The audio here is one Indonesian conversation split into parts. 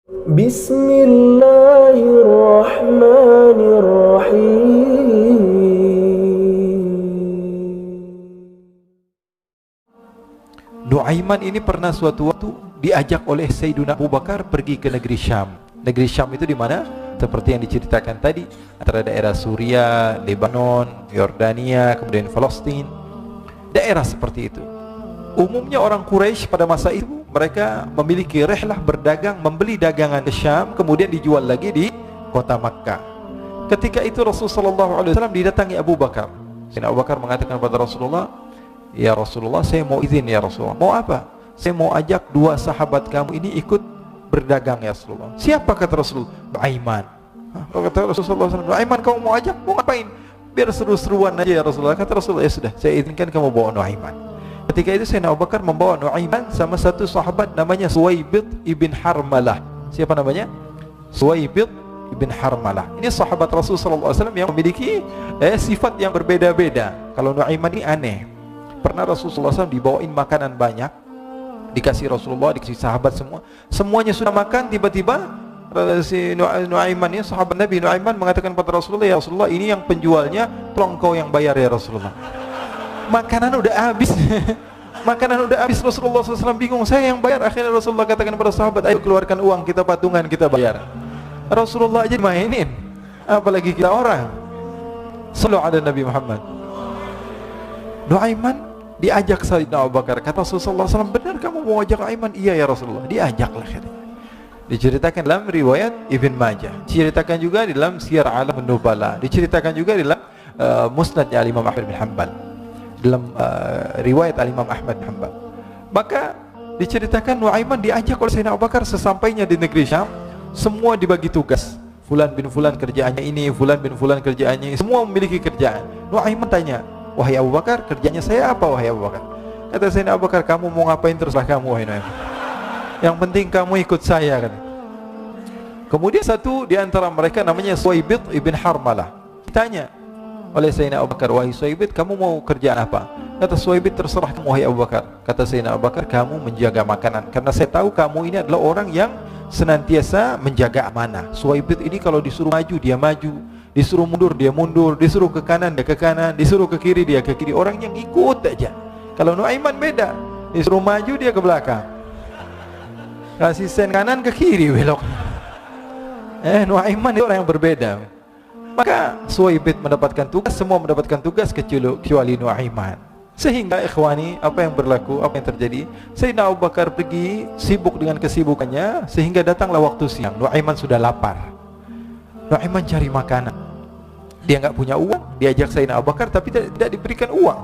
Bismillahirrahmanirrahim. Nuaiman ini pernah suatu waktu diajak oleh Sayyidina Abu Bakar pergi ke negeri Syam. Negeri Syam itu di mana? Seperti yang diceritakan tadi, antara daerah Suria, Lebanon, Yordania, kemudian Palestina. Daerah seperti itu. Umumnya orang Quraisy pada masa itu mereka memiliki rihlah berdagang, membeli dagangan ke Syam, kemudian dijual lagi di kota Makkah. Ketika itu Rasulullah SAW didatangi Abu Bakar. Sayyidina Abu Bakar mengatakan kepada Rasulullah, "Ya Rasulullah, saya mau izin ya Rasulullah." "Mau apa?" "Saya mau ajak dua sahabat kamu ini ikut berdagang ya Rasulullah." "Siapa?" kata Rasulullah. "Nuaiman." Kata Rasulullah SAW, "Nuaiman kamu mau ajak? Mau ngapain?" "Biar seru-seruan aja ya Rasulullah." Kata Rasulullah, "Ya sudah, saya izinkan kamu bawa Nuaiman." Ketika itu Sayyidina Abu Bakar membawa Nuaiman sama satu sahabat namanya Suwaibid ibn Harmalah. Siapa namanya? Suwaibid ibn Harmalah. Ini sahabat Rasulullah SAW yang memiliki sifat yang berbeda-beda. Kalau Nuaiman ini aneh. Pernah Rasulullah SAW dibawain makanan banyak, dikasih Rasulullah, dikasih sahabat semua. Semuanya sudah makan, tiba-tiba si Nuaiman ini, sahabat Nabi Nuaiman mengatakan kepada Rasulullah, "Ya Rasulullah, ini yang penjualnya, tolong kau yang bayar ya Rasulullah." Makanan udah habis. Makanan udah habis, Rasulullah SAW bingung, saya yang bayar. Akhirnya Rasulullah katakan kepada sahabat, "Ayo keluarkan uang, kita patungan, kita bayar." Rasulullah aja dimainin, apalagi kita orang. Sallu ala Nabi Muhammad. Nuaiman diajak Sayyidina Abu Bakar. Kata Rasulullah SAW, "Benar kamu mau ajak Nuaiman?" "Iya ya Rasulullah." Diajaklah katanya. Diceritakan dalam riwayat Ibn Majah, diceritakan juga di dalam Siyar A'lam Nubala, diceritakan juga di dalam Musnadnya Imam Ahmad bin Hanbal, dalam riwayat Imam Ahmad bin Hanbal. Maka diceritakan Nuaiman diajak oleh Sayyidina Abu Bakar. Sesampainya di negeri Syam, semua dibagi tugas. Fulan bin Fulan kerjaannya ini, Fulan bin Fulan kerjaannya ini, semua memiliki kerjaan. Nuaiman tanya, "Wahai Abu Bakar, kerjanya saya apa wahai Abu Bakar?" Kata Sayyidina Abu Bakar, "Kamu mau ngapain terserah kamu wahai Nuaiman. Yang penting kamu ikut saya," kata. Kemudian satu di antara mereka namanya Suwaibid ibn Harmalah ditanya oleh Sayyidina Abu Bakar, "Wahai Suwaibid, kamu mau kerjaan apa?" Kata Suwaibid, "Terserah kamu wahai Abu Bakar." Kata Sayyidina Abu Bakar, "Kamu menjaga makanan, karena saya tahu kamu ini adalah orang yang senantiasa menjaga amanah." Suwaibid ini kalau disuruh maju dia maju, disuruh mundur dia mundur, disuruh ke kanan dia ke kanan, disuruh ke kiri dia ke kiri. Orang yang ikut aja. Kalau Nuaiman beda, disuruh maju dia ke belakang, kasih sen kanan ke kiri belok. Nuaiman itu orang yang berbeda. Maka Suwaibid mendapatkan tugas, semua mendapatkan tugas kecuali Nuaiman. Sehingga ikhwani, apa yang berlaku, apa yang terjadi? Sayyidina Abu Bakar pergi sibuk dengan kesibukannya, sehingga datanglah waktu siang. Nuaiman sudah lapar. Nuaiman cari makanan. Dia nggak punya uang, diajak Sayyidina Abu Bakar tapi tidak diberikan uang.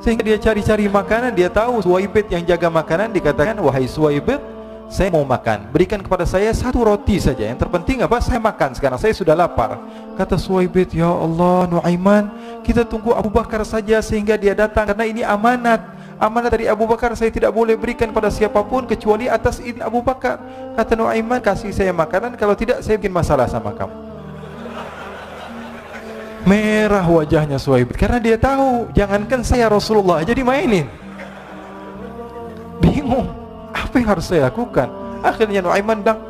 Sehingga dia cari-cari makanan. Dia tahu Suwaibid yang jaga makanan. Dikatakan, "Wahai Suwaibid, saya mau makan, berikan kepada saya satu roti saja. Yang terpenting apa? Saya makan sekarang, saya sudah lapar." Kata Suwaibid, "Ya Allah Nuaiman, kita tunggu Abu Bakar saja sehingga dia datang, karena ini amanat. Amanat dari Abu Bakar, saya tidak boleh berikan pada siapapun kecuali atas izin Abu Bakar." Kata Nuaiman, "Kasih saya makanan, kalau tidak saya bikin masalah sama kamu." Merah wajahnya Suwaibid, karena dia tahu jangankan saya, Rasulullah aja dimainin. Bingung, apa yang harus saya lakukan? Akhirnya Nuaiman bilang,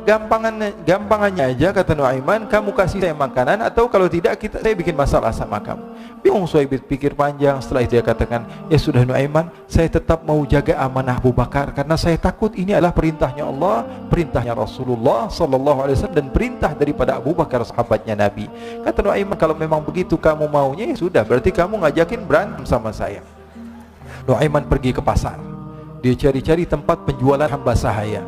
gampangannya aja, kata Nuaiman, "Kamu kasih saya makanan, atau kalau tidak saya bikin masalah sama kamu." Bingung Suwaibid, pikir panjang. Setelah itu dia katakan, "Ya sudah Nuaiman, saya tetap mau jaga amanah Abu Bakar, karena saya takut ini adalah perintahnya Allah, perintahnya Rasulullah sallallahu alaihi wasallam, dan perintah daripada Abu Bakar sahabatnya Nabi." Kata Nuaiman, "Kalau memang begitu kamu maunya, ya sudah, berarti kamu ngajakin berantem sama saya." Nuaiman pergi ke pasar. Dia cari-cari tempat penjualan hamba sahaya.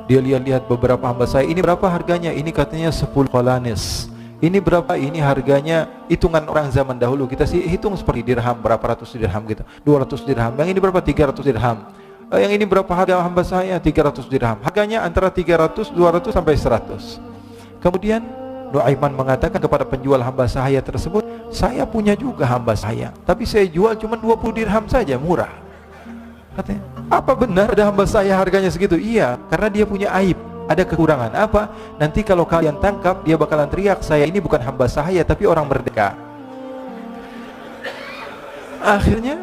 Dia lihat-lihat beberapa hamba sahaya. "Ini berapa harganya?" "Ini katanya 10 qalanis." "Ini berapa?" "Ini harganya hitungan orang zaman dahulu, kita sih hitung seperti dirham, berapa ratus dirham gitu, 200 dirham. "Yang ini berapa?" 300 dirham. "Yang ini berapa harga hamba sahaya?" 300 dirham. Harganya antara 300, 200 sampai 100. Kemudian Nuaiman mengatakan kepada penjual hamba sahaya tersebut, "Saya punya juga hamba sahaya, tapi saya jual cuma 20 dirham saja, murah." Katanya, "Apa benar ada hamba saya harganya segitu?" "Iya, karena dia punya aib, ada kekurangan." "Apa?" "Nanti kalau kalian tangkap, dia bakalan teriak, 'Saya ini bukan hamba sahaya, tapi orang merdeka.'" Akhirnya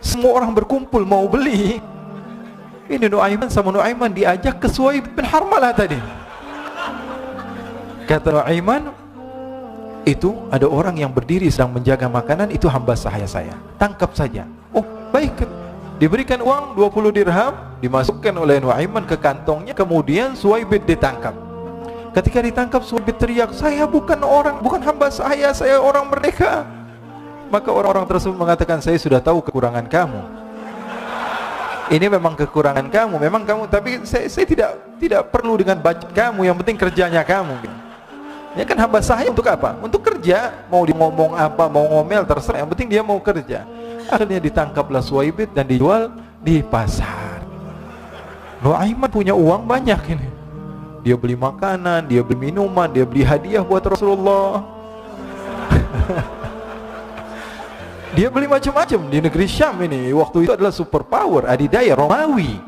semua orang berkumpul mau beli. Ini Nuaiman sama Nuaiman diajak ke Suhaib bin Harmalah tadi. Kata Nuaiman, itu ada orang yang berdiri sedang menjaga makanan, itu hamba sahaya saya, tangkap saja. Oh baik. Diberikan uang 20 dirham, dimasukkan oleh Nuaiman ke kantongnya, kemudian Suhaib ditangkap. Ketika ditangkap, Suhaib teriak, saya bukan hamba saya orang merdeka. Maka orang-orang tersebut mengatakan, saya sudah tahu kekurangan kamu. Ini memang kekurangan kamu, memang kamu, tapi saya tidak perlu dengan budget kamu, yang penting kerjanya kamu. Ya kan hamba sahaya untuk apa? Untuk kerja, mau dia ngomong apa, mau ngomel terserah, yang penting dia mau kerja. Akhirnya ditangkaplah Suhaib dan dijual di pasar. Nuaiman punya uang banyak ini. Dia beli makanan, dia beli minuman, dia beli hadiah buat Rasulullah. Dia beli macam-macam di negeri Syam ini. Waktu itu adalah superpower, adidaya Romawi.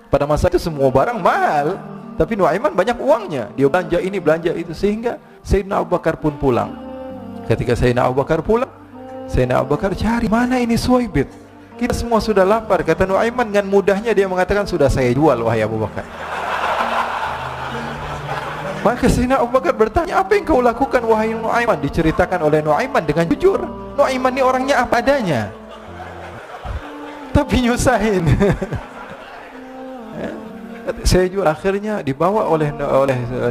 Pada masa itu semua barang mahal, tapi Nuaiman banyak uangnya. Dia belanja ini, belanja itu, sehingga Sayyidina Abu Bakar pun pulang. Ketika Sayyidina Abu Bakar pulang, Sayyidina Abu Bakar cari, mana ini Suhaib? Kita semua sudah lapar. Kata Nuaiman dengan mudahnya dia mengatakan, sudah saya jual wahai Abu Bakar. Maka Sayyidina Abu Bakar bertanya, apa yang kau lakukan wahai Nuaiman? Diceritakan oleh Nuaiman dengan jujur. Nuaiman ini orangnya apa adanya, tapi nyusahin. Saya jual. Akhirnya dibawa oleh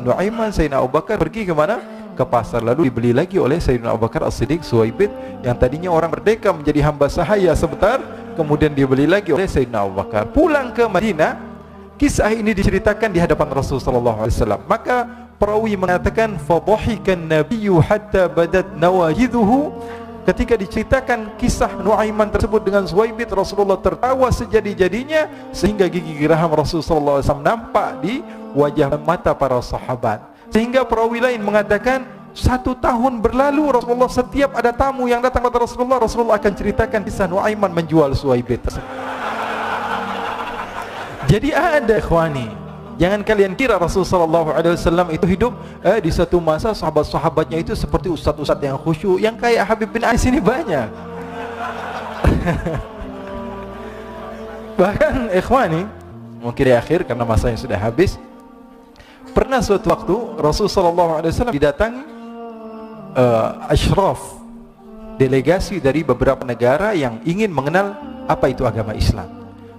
Nuaiman, Sayyidina Abu Bakar pergi ke mana? Ke pasar, lalu dibeli lagi oleh Sayyidina Abu Bakar As-Siddiq. Suhaib yang tadinya orang merdeka menjadi hamba sahaya sebentar, kemudian dibeli lagi oleh Sayyidina Abu Bakar. Pulang ke Madinah, kisah ini diceritakan di hadapan Rasulullah sallallahu alaihi wasallam. Maka perawi mengatakan, fadhahikan nabiyyu hatta badat nawajiduhu. Ketika diceritakan kisah Nuaiman tersebut dengan Suhaib, Rasulullah tertawa sejadi-jadinya sehingga gigi geraham Rasulullah sallallahu alaihi wasallam nampak di wajah mata para sahabat. Sehingga perawi lain mengatakan, 1 tahun berlalu Rasulullah, setiap ada tamu yang datang kepada Rasulullah, Rasulullah akan ceritakan kisah Nuaiman menjual Suhaib tersebut. Jadi ada ikhwani, jangan kalian kira Rasulullah sallallahu alaihi wasallam itu hidup di satu masa sahabat-sahabatnya itu seperti ustaz-ustaz yang khusyuk, yang kayak Habib bin Ais ini banyak. Bahkan ikhwani, mungkin di akhir karena masanya sudah habis, pernah suatu waktu Rasulullah sallallahu alaihi wasallam didatangi asyraf, delegasi dari beberapa negara yang ingin mengenal apa itu agama Islam.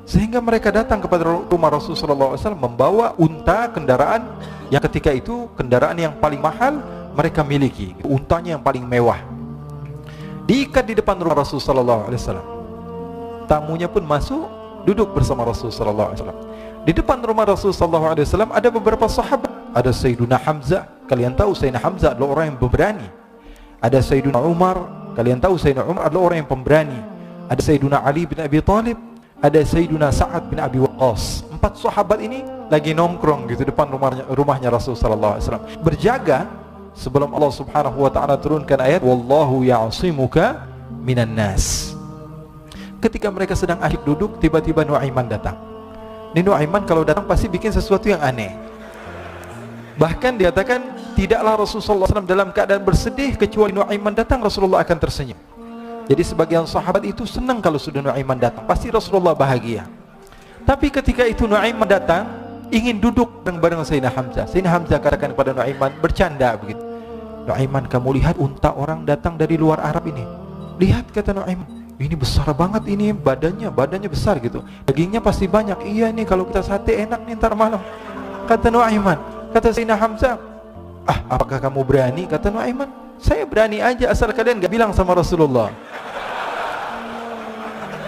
Sehingga mereka datang kepada rumah Rasulullah sallallahu alaihi wasallam membawa unta, kendaraan yang ketika itu kendaraan yang paling mahal mereka miliki, untanya yang paling mewah. Diikat di depan rumah Rasulullah sallallahu alaihi wasallam. Tamunya pun masuk, duduk bersama Rasulullah sallallahu alaihi wasallam. Di depan rumah Rasulullah sallallahu alaihi wasallam ada beberapa sahabat. Ada Sayyiduna Hamzah, kalian tahu Sayyidina Hamzah adalah orang yang pemberani. Ada Sayyiduna Umar, kalian tahu Sayyidina Umar adalah orang yang pemberani. Ada Sayyiduna Ali bin Abi Thalib, ada Sayyiduna Sa'ad bin Abi Waqqas. 4 sahabat ini lagi nongkrong gitu depan rumahnya Rasulullah sallallahu alaihi wasallam, berjaga sebelum Allah Subhanahu wa taala turunkan ayat wallahu ya'simuka minan nas. Ketika mereka sedang asyik duduk, tiba-tiba Nuaiman datang. Ini Nuaiman kalau datang pasti bikin sesuatu yang aneh. Bahkan dikatakan tidaklah Rasulullah SAW dalam keadaan bersedih kecuali Nuaiman datang Rasulullah akan tersenyum. Jadi sebagian sahabat itu senang kalau sudah Nuaiman datang, pasti Rasulullah bahagia. Tapi ketika itu Nuaiman datang, ingin duduk bareng-bareng Sayyidina Hamzah. Sayyidina Hamzah katakan kepada Nuaiman, bercanda begitu. Nuaiman, kamu lihat unta orang datang dari luar Arab ini. Lihat, kata Nuaiman, ini besar banget ini, badannya besar gitu. Dagingnya pasti banyak. Iya nih kalau kita sate enak nih ntar malam. Kata Nuaiman. Kata Sayyidina Hamzah, apakah kamu berani? Kata Nuaiman, saya berani aja asal kalian gak bilang sama Rasulullah.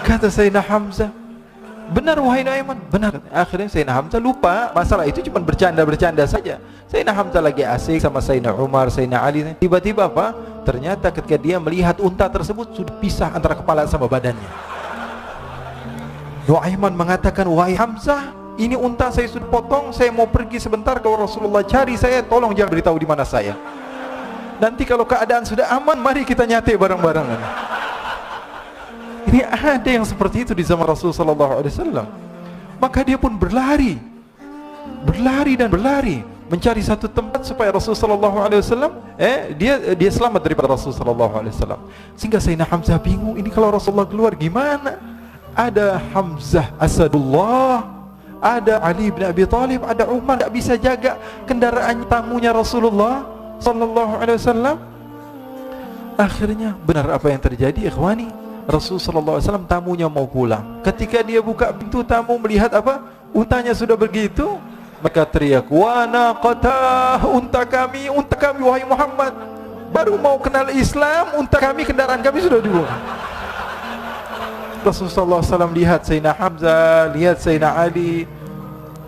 Kata Sayyidina Hamzah, benar wahai Nuaiman, benar. Akhirnya Sayyidina Hamzah lupa masalah itu, cuma bercanda-bercanda saja. Sayyidina Hamzah lagi asik sama Sayyidina Umar, Sayyidina Ali. Tiba-tiba apa? Ternyata ketika dia melihat unta tersebut sudah pisah antara kepala sama badannya. Nuaiman mengatakan, wahai Hamzah, ini unta saya sudah potong, saya mau pergi sebentar, kalau Rasulullah cari saya, tolong jangan beritahu di mana saya. Nanti kalau keadaan sudah aman, mari kita nyate bareng-bareng. Ini ada yang seperti itu di zaman Rasulullah sallallahu alaihi wasallam. Maka dia pun berlari dan berlari mencari satu tempat supaya Rasulullah sallallahu alaihi wasallam dia selamat daripada Rasulullah sallallahu alaihi wasallam. Sehingga Sayyidina Hamzah bingung, ini kalau Rasulullah keluar gimana? Ada Hamzah Asadullah, ada Ali bin Abi Thalib, ada Umar, tidak bisa jaga kendaraan tamunya Rasulullah sallallahu alaihi wasallam. Akhirnya benar apa yang terjadi, ikhwani. Rasul sallallahu alaihi wasallam tamunya mau pulang. Ketika dia buka pintu tamu melihat apa? Untanya sudah begitu, maka teriak, "Wa naqatah, unta kami wahai Muhammad. Baru mau kenal Islam, unta kami, kendaraan kami sudah dibuang." Rasulullah SAW lihat Sayyidina Hamzah, lihat Sayyidina Ali.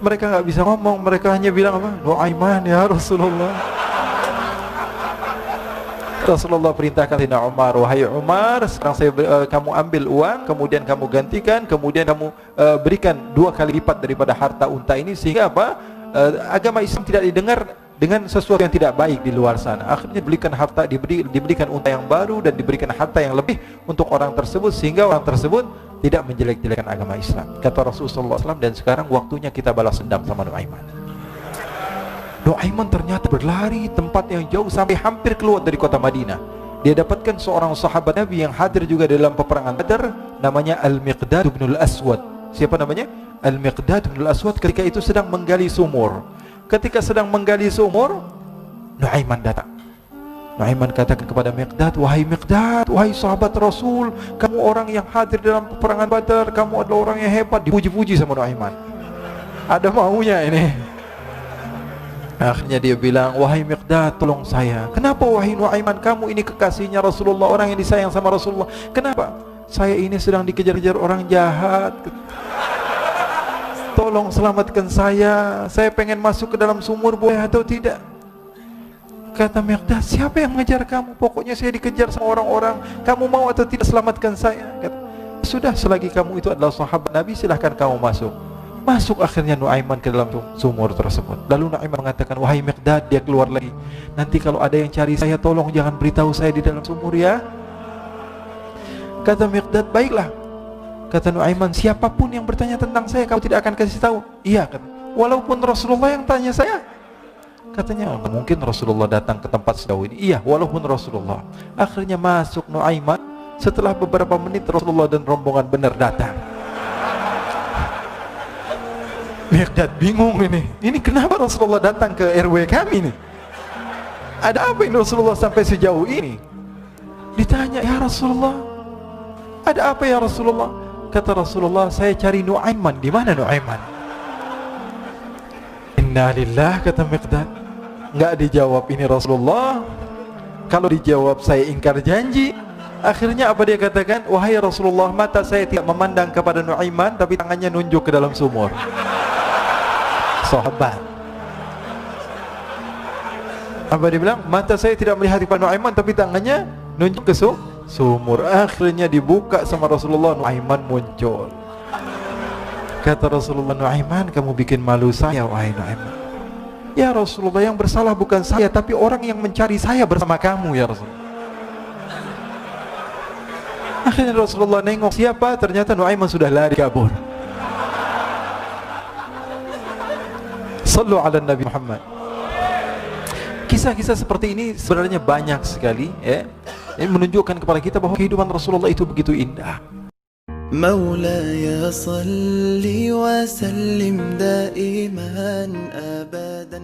Mereka nggak bisa ngomong, mereka hanya bilang apa? Nu'aiman ya Rasulullah. Rasulullah perintahkan Sayyidina Umar, "Wahai Umar, sekarang kamu ambil uang, kemudian kamu gantikan, kemudian kamu berikan 2 kali lipat daripada harta unta ini, sehingga apa? Agama Islam tidak didengar dengan sesuatu yang tidak baik di luar sana." Akhirnya diberikan harta, diberikan unta yang baru dan diberikan harta yang lebih untuk orang tersebut, sehingga orang tersebut tidak menjelek-jelekan agama Islam. Kata Rasulullah SAW, dan sekarang waktunya kita balas dendam sama Nu'aiman. Nu'aiman ternyata berlari tempat yang jauh sampai hampir keluar dari kota Madinah. Dia dapatkan seorang sahabat Nabi yang hadir juga dalam peperangan Badar, namanya Al-Miqdad bin Al-Aswad. Siapa namanya? Al-Miqdad bin Al-Aswad. Ketika itu sedang menggali sumur. Ketika sedang menggali sumur, Nu'aiman datang. Nu'aiman katakan kepada Miqdad, "Wahai Miqdad, wahai sahabat Rasul, kamu orang yang hadir dalam peperangan Badar, kamu adalah orang yang hebat." Dipuji-puji sama Nu'aiman. Ada maunya ini. Akhirnya dia bilang, "Wahai Miqdad, tolong saya." "Kenapa wahai Nu'aiman, kamu ini kekasihnya Rasulullah, orang yang disayang sama Rasulullah. Kenapa?" "Saya ini sedang dikejar-kejar orang jahat. Tolong selamatkan saya. Saya pengen masuk ke dalam sumur, boleh atau tidak?" Kata Miqdad, "Siapa yang mengejar kamu? Pokoknya saya dikejar sama orang-orang. Kamu mau atau tidak selamatkan saya?" Kata, "Sudah, selagi kamu itu adalah sahabat Nabi, silahkan kamu masuk." Masuk akhirnya Nu'aiman ke dalam sumur tersebut. Lalu Nu'aiman mengatakan, "Wahai Miqdad," dia keluar lagi, "nanti kalau ada yang cari saya, tolong jangan beritahu saya di dalam sumur ya." Kata Miqdad, "Baiklah." Kata Nu'aiman, "Siapapun yang bertanya tentang saya, kamu tidak akan kasih tahu?" "Iya," kata, "walaupun Rasulullah yang tanya saya." Katanya, "Mungkin Rasulullah datang ke tempat sejauh ini." "Iya, walaupun Rasulullah." Akhirnya masuk Nu'aiman. Setelah beberapa menit Rasulullah dan rombongan benar datang. Miqdad bingung ini. Ini kenapa Rasulullah datang ke RW kami nih? Ada apa ini Rasulullah sampai sejauh ini? Ditanya, "Ya Rasulullah, ada apa ya Rasulullah?" Kata Rasulullah, "Saya cari Nu'aiman." "Di mana Nu'aiman?" "Inna lillah," kata Miqdad. Enggak dijawab ini Rasulullah. Kalau dijawab saya ingkar janji. Akhirnya apa dia katakan? "Wahai Rasulullah, mata saya tidak memandang kepada Nu'aiman, tapi tangannya nunjuk ke dalam sumur." Sahabat. Apa dia bilang? "Mata saya tidak melihat kepada Nu'aiman, tapi tangannya nunjuk ke sumur." Akhirnya dibuka sama Rasulullah, Nu'aiman muncul. Kata Rasulullah, "Nu'aiman, kamu bikin malu saya, wahai Nu'aiman." "Ya Rasulullah, yang bersalah bukan saya, tapi orang yang mencari saya bersama kamu ya Rasulullah." Akhirnya Rasulullah nengok, siapa? Ternyata Nu'aiman sudah lari kabur. Sallu ala Nabi Muhammad. Kisah-kisah seperti ini sebenarnya banyak sekali ya. Ini menunjukkan kepada kita bahwa kehidupan Rasulullah itu begitu indah. مولاي صل وسلم دائما أبدا